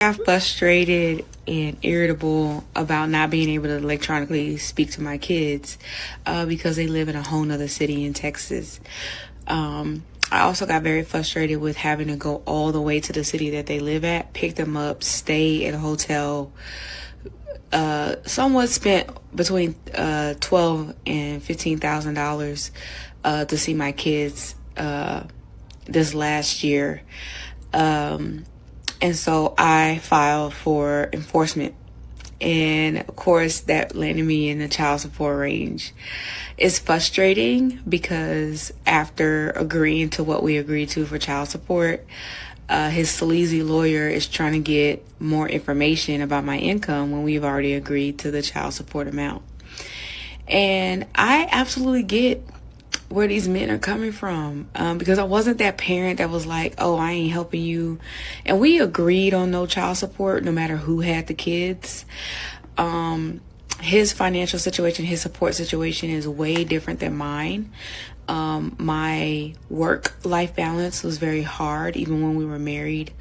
got frustrated and irritable about not being able to electronically speak to my kids because they live in a whole nother city in Texas. I also got very frustrated with having to go all the way to the city that they live at, pick them up, stay at a hotel. Someone spent between $12,000 and $15,000 to see my kids this last year. And so I filed for enforcement. And of course, that landed me in the child support range. It's frustrating because after agreeing to what we agreed to for child support, his sleazy lawyer is trying to get more information about my income when we've already agreed to the child support amount. And I absolutely get where these men are coming from, because I wasn't that parent that was like, oh, I ain't helping you. And we agreed on no child support no matter who had the kids. His financial situation, his support situation is way different than mine. My work life balance was very hard even when we were married.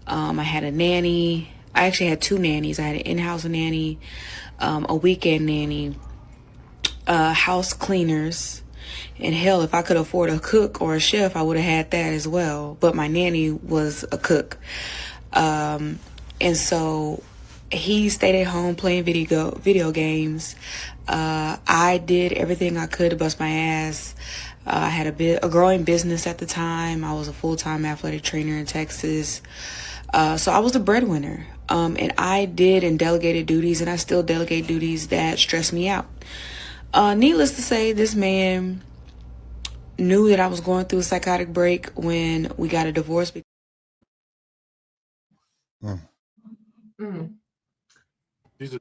I had a nanny. I actually had two nannies. I had an in-house nanny, a weekend nanny, house cleaners. And hell, if I could afford a cook or a chef, I would have had that as well. But my nanny was a cook. And so he stayed at home playing video games. I did everything I could to bust my ass. I had a growing business at the time. I was a full-time athletic trainer in Texas. So I was the breadwinner. And I did and delegated duties, and I still delegate duties that stress me out. Needless to say, this man knew that I was going through a psychotic break when we got a divorce.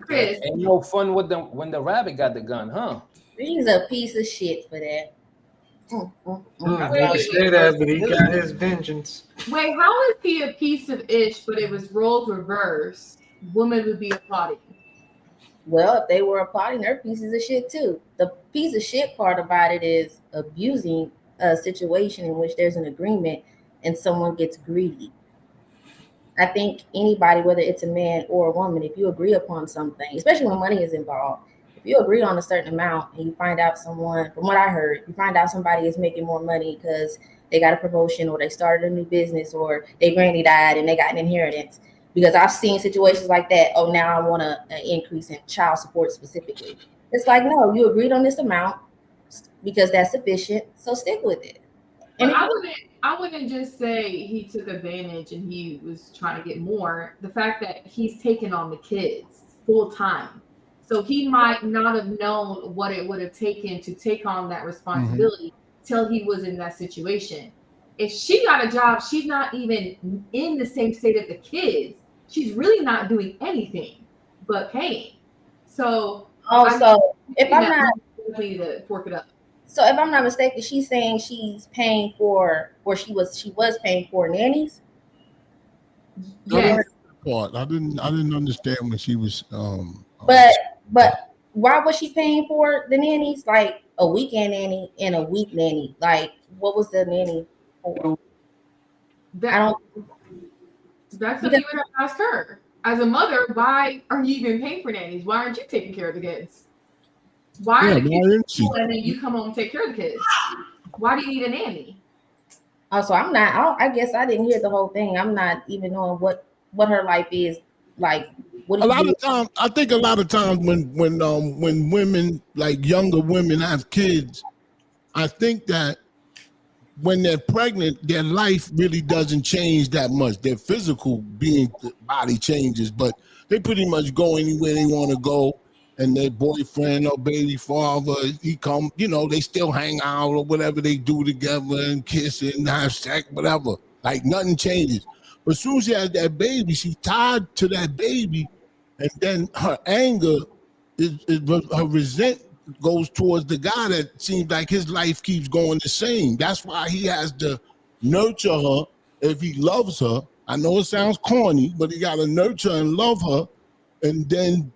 Chris, ain't no fun with them when the rabbit got the gun, huh? He's a piece of shit for that. Say that, but he got his vengeance. Wait, how is he a piece of ish, but it was roles reversed? Women would be applauding. Well, if they were applauding, they're pieces of shit too. The piece of shit part about it is abusing a situation in which there's an agreement and someone gets greedy. I think anybody, whether it's a man or a woman, if you agree upon something, especially when money is involved, if you agree on a certain amount and you find out someone, from what I heard, you find out somebody is making more money because they got a promotion or they started a new business or their granny died and they got an inheritance. Because I've seen situations like that. Oh, now I want an increase in child support specifically. It's like, no, you agreed on this amount because that's sufficient, so stick with it. And I wouldn't just say he took advantage and he was trying to get more. The fact that he's taken on the kids full time. So he might not have known what it would have taken to take on that responsibility till he was in that situation. If she got a job, she's not even in the same state of the kids. She's really not doing anything but paying. So if I'm not to fork it up. So if I'm not mistaken, she's saying she's paying for, or she was paying for nannies. Yes. Part I didn't understand when she was. But why was she paying for the nannies? Like a weekend nanny and a week nanny. Like what was the nanny for? That's what you would have asked her. As a mother, why are you even paying for nannies? Why aren't you taking care of the kids? Why are the kids school and then you come home and take care of the kids? Why do you need a nanny? So I guess I didn't hear the whole thing. I'm not even knowing what her life is like. A lot of times, I think a lot of times when women, like younger women, have kids, I think that when they're pregnant, their life really doesn't change that much. Their physical body changes, but they pretty much go anywhere they want to go. And their boyfriend or baby father, he come, they still hang out or whatever they do together and kiss and have sex, whatever. Like nothing changes. But as soon as she has that baby, she's tied to that baby, and then her anger her resent goes towards the guy that seems like his life keeps going the same. That's why he has to nurture her if he loves her. I know it sounds corny, but he got to nurture and love her, and then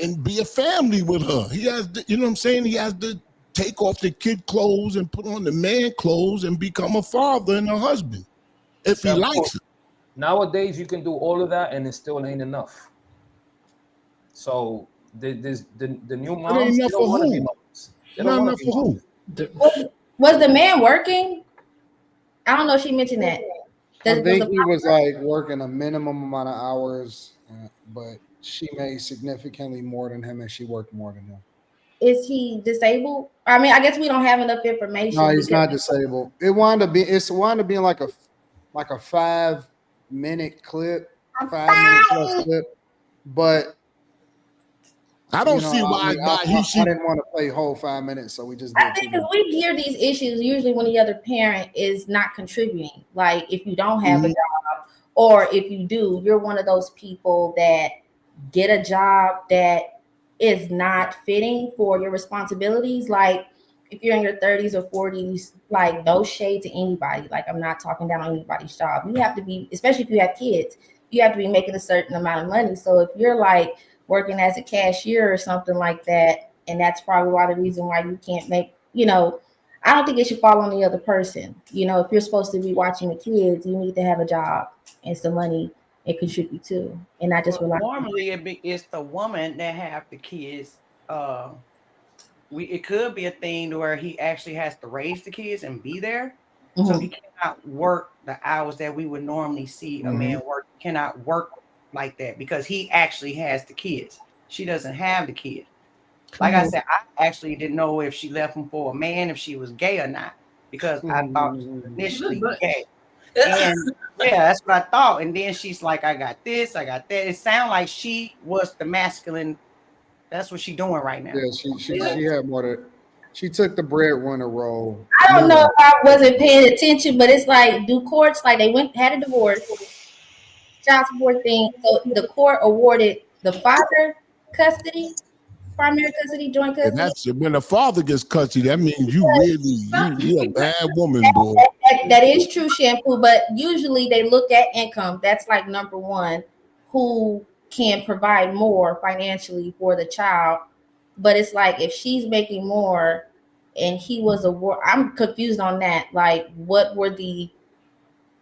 and be a family with her. He has to, what I'm saying? He has to take off the kid clothes and put on the man clothes and become a father and a husband if he likes it. Nowadays, you can do all of that, and it still ain't enough. So the new It ain't moms, they enough don't for want to be who? moms. They Not don't want enough to be for moms. who? Was the man working? I don't know if she mentioned that. I Was think the he was like working a minimum amount of hours, but she made significantly more than him, and she worked more than him. is he disabled? I mean, I guess we don't have enough information. No, he's because not disabled. It's wound up being like a 5-minute clip, 5 minute plus clip. But I don't see why he I should. didn't want to play whole 5 minutes, so we just I did 2 think because minutes. we hear these issues usually when the other parent is not contributing. Like if you don't have a job, or if you do, you're one of those people that get a job that is not fitting for your responsibilities. Like if you're in your 30s or 40s, like no shade to anybody. Like I'm not talking down on anybody's job. You have to be, especially if you have kids, you have to be making a certain amount of money. So if you're like working as a cashier or something like that, and that's probably why the reason why you can't make, I don't think it should fall on the other person. If you're supposed to be watching the kids, you need to have a job and some money and contribute to, and not just rely. Normally, it's the woman that have the kids. It could be a thing where he actually has to raise the kids and be there, so he cannot work the hours that we would normally see a man work. He cannot work like that because he actually has the kids. She doesn't have the kids. Like I said, I actually didn't know if she left him for a man, if she was gay or not, because I thought she was initially gay. And yeah, that's what I thought. And then she's like, I got this, I got that. It sounded like she was the masculine. That's what she's doing right now. Yeah, she had more to. She took the breadwinner role. I don't know if I wasn't paying attention, but it's like, do courts, like they had a divorce, child support thing. So the court awarded the father custody, primary custody, joint And custody. that's when the father gets custody. That means you're a bad woman, boy. That is true, Shampoo. But usually they look at income. That's like number one, who can provide more financially for the child. But it's like if she's making more and he was I'm confused on that. Like, what were the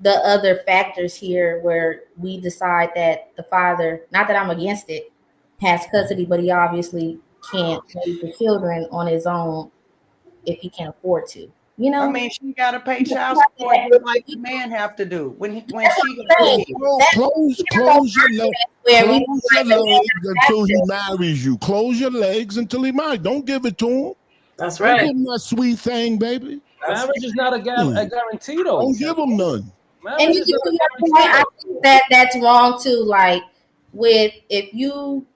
other factors here where we decide that the father, not that I'm against it, has custody, but he obviously can't raise the children on his own if he can't afford to. I mean, she got to pay child support just like the man have to do when she Close your legs until he marries you. Close your legs until he marries. Don't give it to him. That's right. Don't give him that sweet thing, baby. Marriage is not a guarantee, though. Don't give him none. And you can I think that's wrong too. Like if you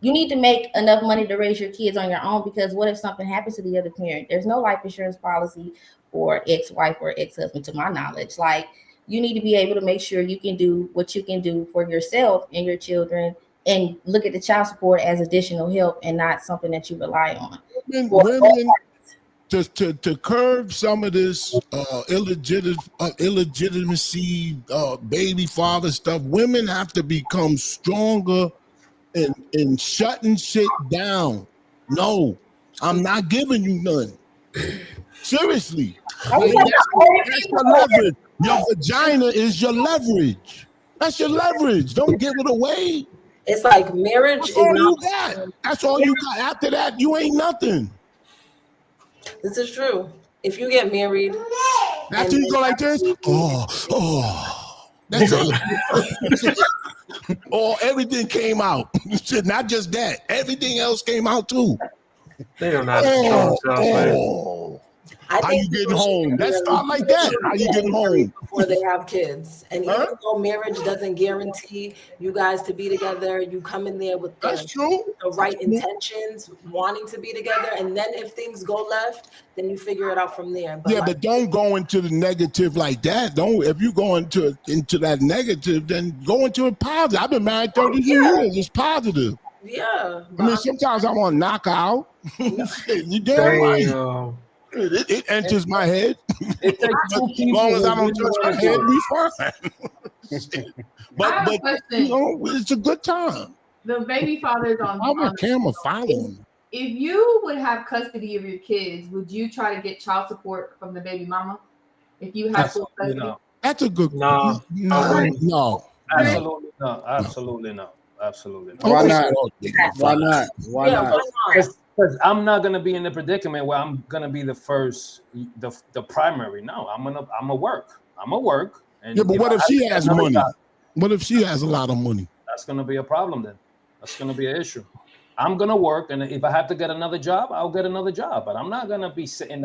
need to make enough money to raise your kids on your own, because what if something happens to the other parent? There's no life insurance policy for ex-wife or ex-husband, to my knowledge. Like, you need to be able to make sure you can do what you can do for yourself and your children, and look at the child support as additional help and not something that you rely on. Women, to curb some of this illegitimacy, baby father stuff, women have to become stronger in shutting shit down. No, I'm not giving you none. Seriously. That's your leverage. Your vagina is your leverage. That's your leverage. Don't give it away. It's like marriage That's is all not. you got. That's all you got. After that, you ain't nothing. This is true. If you get married, after you go like this, that's it. Oh, everything came out. Not just that. Everything else came out too. They don't know how to control themselves, man. How you getting home? Let's start like that. How you getting home? Before they have kids. And even though marriage doesn't guarantee you guys to be together, you come in there with the right intentions, wanting to be together. And then if things go left, then you figure it out from there. But but don't go into the negative like that. If you go into that negative, then go into a positive. I've been married 32 years. It's positive. Yeah. I mean, sometimes I want to knock out. You damn right. It enters my head. It takes two people. As long as I don't touch my head, we fine. but it's a good time. The baby father's on. I'm a camera following. If you would have custody of your kids, would you try to get child support from the baby mama? If you have full custody? That's a good. No, No. Absolutely not. Absolutely not. Absolutely not. Why not? Why not? Why Yeah, not? why not? Because I'm not gonna be in the predicament where I'm gonna be the first, the primary. No, I'm gonna work. I'm gonna work. And yeah, but what if she has money? Job, what if she has a lot of money? That's gonna be a problem then. That's gonna be an issue. I'm gonna work, and if I have to get another job, I'll get another job. But I'm not gonna be sitting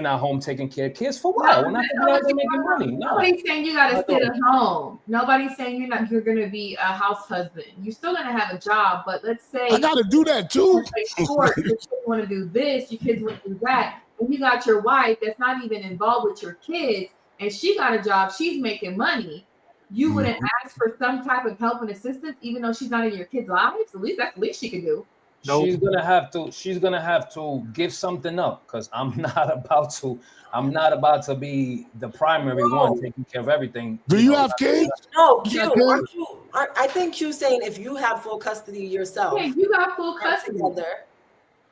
at home taking care of kids for what? When I can be out there making money. No. Nobody's saying you gotta sit at home. Nobody's saying you're gonna be a house husband. You're still gonna have a job, but let's say I gotta do that too. Your kids want to do this, your kids want to do that, and you got your wife that's not even involved with your kids, and she got a job, she's making money. You wouldn't ask for some type of help and assistance, even though she's not in your kids' lives. At least that's the least she can do. Nope. She's gonna have to give something up, because I'm not about to be the primary one taking care of everything. Do you have kids? No, Q. I think Q's saying if you have full custody yourself. Yeah, you got full custody.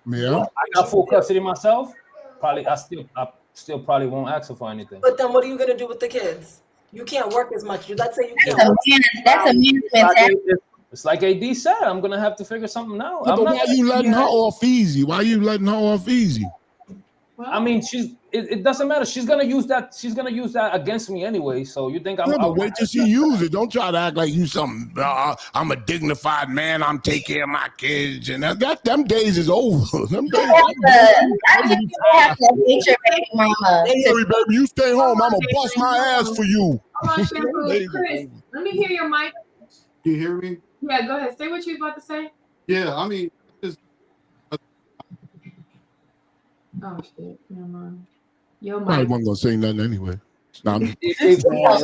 Yeah. I got full custody myself. Probably I still probably won't ask her for anything. But then what are you gonna do with the kids? You can't work as much. Let's say you can't. That's a man's mentality. It's like AD said, I'm gonna have to figure something out. Yeah, but why are you letting her off easy? Why are you letting her off easy? I mean, it doesn't matter. She's gonna use that. She's gonna use that against me anyway. So you think I'm? Yeah, but wait till she use it. Don't try to act like you something. I'm a dignified man. I'm taking care of my kids, and that them days is over. Them days. I think you have to meet your baby mama. Don't worry, baby. You stay home. I'm gonna bust my ass for you. Chris, let me hear your mic. Can you hear me? Yeah, go ahead. Say what you was about to say. Yeah, I mean, Oh shit! Never mind. Your I mic. wasn't gonna say nothing anyway. No, I'm just, Your mic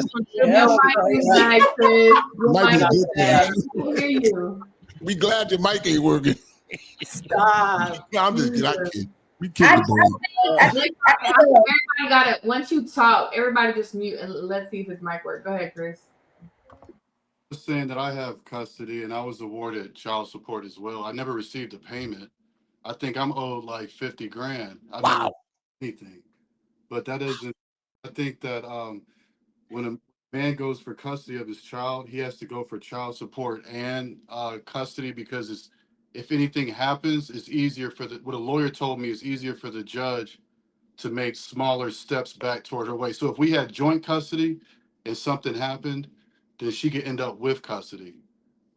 is nice, Chris. Your Mic mic is is good, nice. We can hear you. be glad your mic ain't working. Stop. No, I'm just kidding. I kid. We kidding. Everybody got it. Once you talk, everybody just mute and let's see if his mic works. Go ahead, Chris. just saying that I have custody and I was awarded child support as well. I never received a payment. I think I'm owed like 50 grand. I never Wow. anything. But that isn't, I think that when a man goes for custody of his child, he has to go for child support and custody, because it's, if anything happens, it's easier for what a lawyer told me is easier for the judge to make smaller steps back toward her way. So if we had joint custody and something happened, then she could end up with custody.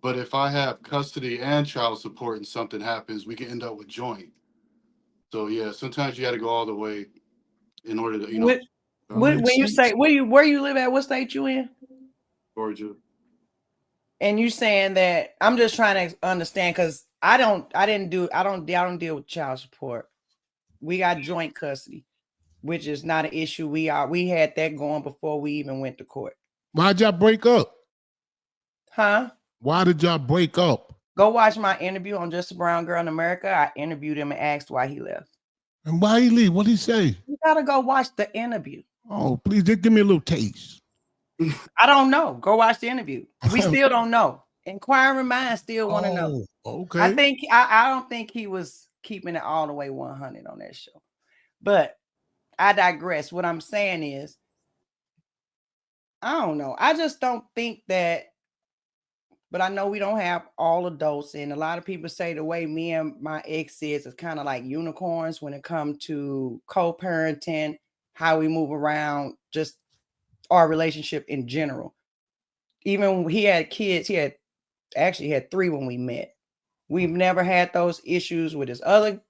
But if I have custody and child support and something happens, we can end up with joint. So yeah, sometimes you got to go all the way in order to, you know. When you say where you live at, what state you in? Georgia. And you saying that, I'm just trying to understand, because I don't deal with child support. We got joint custody, which is not an issue. We had that going before we even went to court. Why'd y'all break up? Huh? Why did y'all break up? Go watch my interview on Just a Brown Girl in America. I interviewed him and asked why he left. And why he leave? What'd he say? You gotta go watch the interview. Oh, please, just give me a little taste. I don't know. Go watch the interview. We still don't know. Inquiring minds still want to know. Okay. I don't think he was keeping it all the way 100 on that show. But I digress. What I'm saying is, I don't know. I just don't think that, but I know we don't have all adults, and a lot of people say the way me and my ex is kind of like unicorns when it comes to co-parenting, how we move around, just our relationship in general. Even when he had kids, he had 3 when we met. We've never had those issues with his other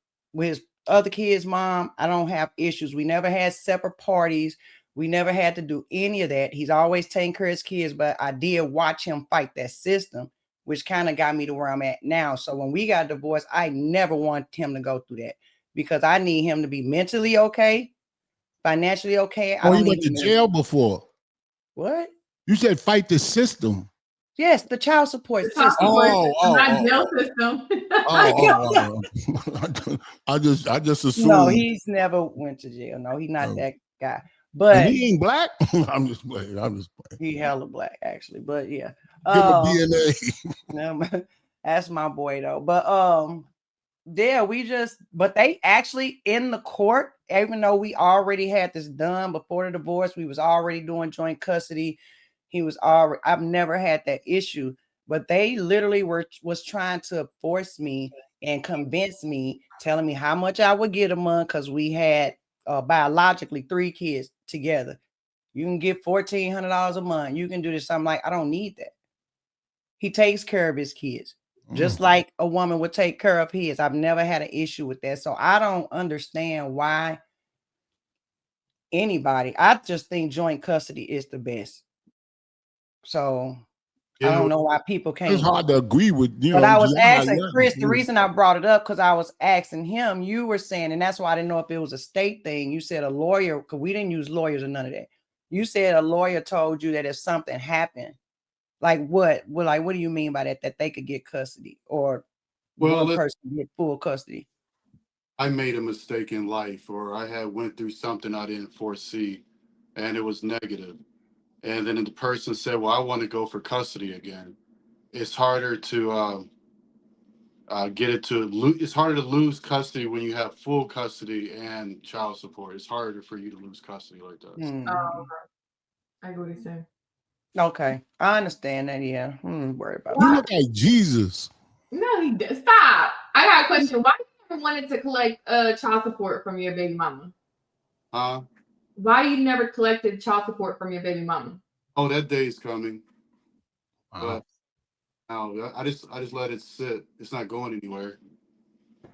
kids' mom. I don't have issues. We never had separate parties. We never had to do any of that. He's always taking care of his kids, but I did watch him fight that system, which kind of got me to where I'm at now. So when we got divorced, I never wanted him to go through that, because I need him to be mentally okay, financially okay. Oh, you went to jail before? What? You said fight the system. Yes, the child support system. Not jail system. I just assumed. No, he's never went to jail. No, he's not that guy. But and he ain't black. I'm just playing. He hella black, actually. But yeah, give him DNA. No, that's my boy though. But yeah, but they actually in the court even though we already had this done before the divorce, we was already doing joint custody. He was already, I've never had that issue, but they literally was trying to force me and convince me, telling me how much I would get a month because we had biologically 3 kids together. You can get $1,400 a month. You can do this. I'm like, I don't need that. He takes care of his kids, just like a woman would take care of his. I've never had an issue with that. So I don't understand why anybody, I just think joint custody is the best. So I don't know why people can't. It's hard to agree with, you but know. I was asking Chris, the reason I brought it up, because I was asking him, you were saying, and that's why I didn't know if it was a state thing. You said a lawyer, because we didn't use lawyers or none of that. You said a lawyer told you that if something happened, like what? Well, like, what do you mean by that? That they could get custody, or one person get full custody? I made a mistake in life, or I went through something I didn't foresee, and it was negative. And then the person said, well, I want to go for custody again. It's harder to it's harder to lose custody when you have full custody and child support. It's harder for you to lose custody like that. Oh, I get what you're saying. Okay, I understand that. Yeah, I'm worried about You look like Jesus. No, he does. Stop. I got a question. Why you never wanted to collect child support from your baby mama? Why you never collected child support from your baby mama? Oh, that day is coming. But now I just let it sit. It's not going anywhere.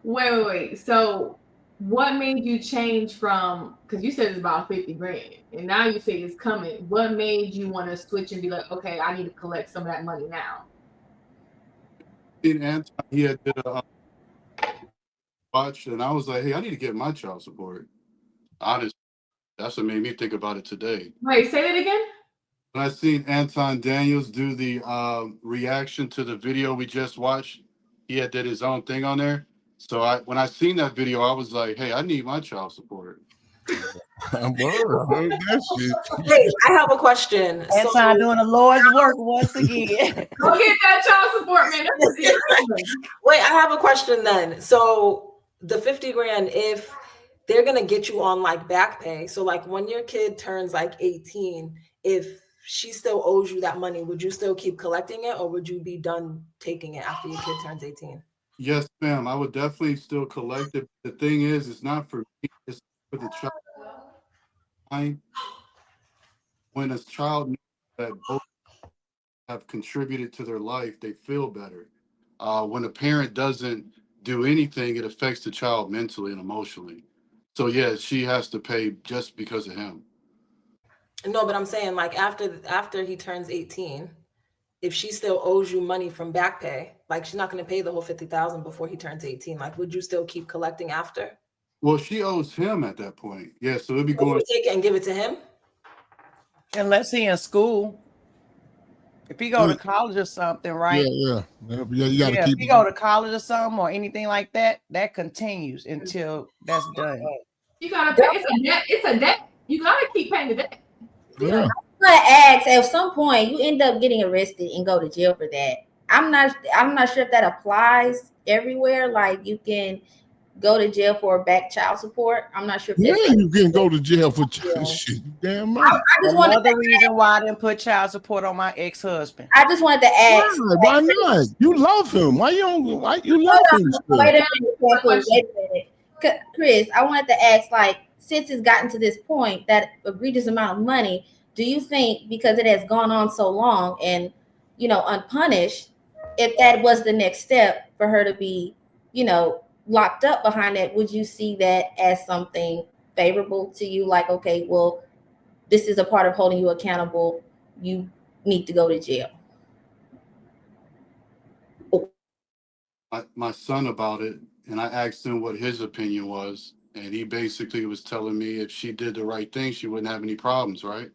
Wait. So what made you change from, because you said it's about 50 grand and now you say it's coming. What made you want to switch and be like, okay, I need to collect some of that money now? In Anton, he had did a watch, and I was like, hey, I need to get my child support. Honestly, that's what made me think about it today. Wait, say that again? When I seen Anton Daniels do the reaction to the video we just watched, he had did his own thing on there. So when I seen that video, I was like, hey, I need my child support. I heard that shit. Hey, I have a question. Anton doing the Lord's work once again. Go get that child support, man. Wait, I have a question then. So the 50 grand, if they're gonna get you on like back pay, so like when your kid turns like 18, if she still owes you that money, would you still keep collecting it, or would you be done taking it after your kid turns 18? Yes, ma'am. I would definitely still collect it. The thing is, it's not for me, it's for the child. When a child knows that both have contributed to their life, they feel better. When a parent doesn't do anything, it affects the child mentally and emotionally. So yeah, she has to pay just because of him. No, but I'm saying like after he turns 18, if she still owes you money from back pay, like she's not going to pay the whole 50,000 before he turns 18. Like, would you still keep collecting after? Well, she owes him at that point. Yeah, so it'd be going to take it and give it to him. Unless he in school. If he go to college or something, right? Yeah. You gotta keep. If he go to college or something or anything like that, that continues until that's done. You gotta pay. It's a debt. You gotta keep paying the debt. Yeah. I'm gonna ask, at some point you end up getting arrested and go to jail for that. I'm not sure if that applies everywhere. Like you can go to jail for back child support. I'm not sure if that's you can go to jail for child shit. Damn right. I just wanted Another reason why I didn't put child support on my ex-husband. I just wanted to ask. Why not? You love him. Why you love him? Wait a minute. Chris, I wanted to ask, like, since it's gotten to this point, that egregious amount of money, do you think because it has gone on so long and, unpunished, if that was the next step for her to be, locked up behind it, would you see that as something favorable to you? Like, okay, well, this is a part of holding you accountable. You need to go to jail. my son about it, and I asked him what his opinion was, and he basically was telling me if she did the right thing, she wouldn't have any problems, right?